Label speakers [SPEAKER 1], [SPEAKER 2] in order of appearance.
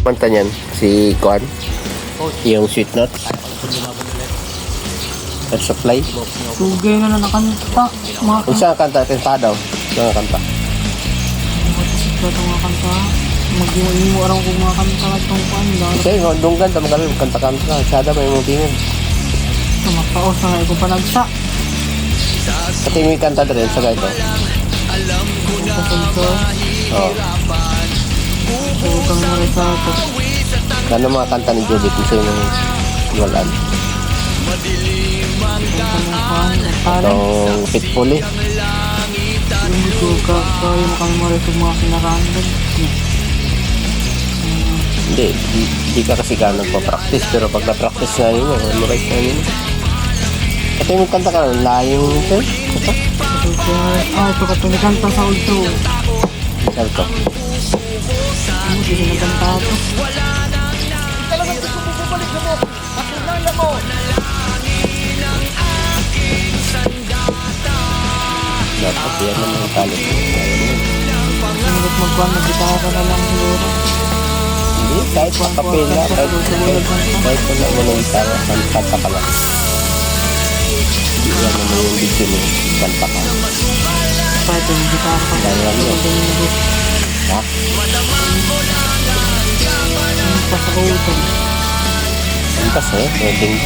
[SPEAKER 1] Kanta niyan, si Kwan. Yung Sweet Notes. At Supply.
[SPEAKER 2] Sugay na nakanta. Mga
[SPEAKER 1] Kung saan kanta, kanta daw. Saan kanta?
[SPEAKER 2] mga kanta. Mag-iwan mo kung mga kanta at kung paano.
[SPEAKER 1] Kasi doon kanta, magaling kanta-kanta. Sada may mga tingin.
[SPEAKER 2] Makaos na nga kung panagsa.
[SPEAKER 1] Pati may kanta rin sa ito. Oo.
[SPEAKER 2] Sugang mo rin sa ito.
[SPEAKER 1] Ano mga kanta ni Judith? Kasi yung walan. Itong Pitbull eh.
[SPEAKER 2] Yung suga. Kaya mo kami mo rin sa mga kinarandad.
[SPEAKER 1] Hindi ka kasi ka nagpa-practice. Pero pag na-practice na yun, memorize na yun. Ito yung kanta ka, layong ito. Ito?
[SPEAKER 2] Ito ka ito. Nagkanta sa ulto.
[SPEAKER 1] Saan ito?
[SPEAKER 2] Hindi na nagkanta ito.
[SPEAKER 3] Talagang gusto mo bumalik mo. Patunayan mo.
[SPEAKER 1] Dapat yan naman yung talent mo.
[SPEAKER 2] Sinulot magkuhan. Nagkita na lang siguro.
[SPEAKER 1] Hindi, kahit makapela, kahit wala mo nang gitara, kanta ka lang. Hindi yan naman yung video mo, kanta ka.
[SPEAKER 2] Pwede yung gitara pa.
[SPEAKER 1] Kaya lang yun. Ha?
[SPEAKER 2] Sa utong.
[SPEAKER 1] Ang kasi, pwedeng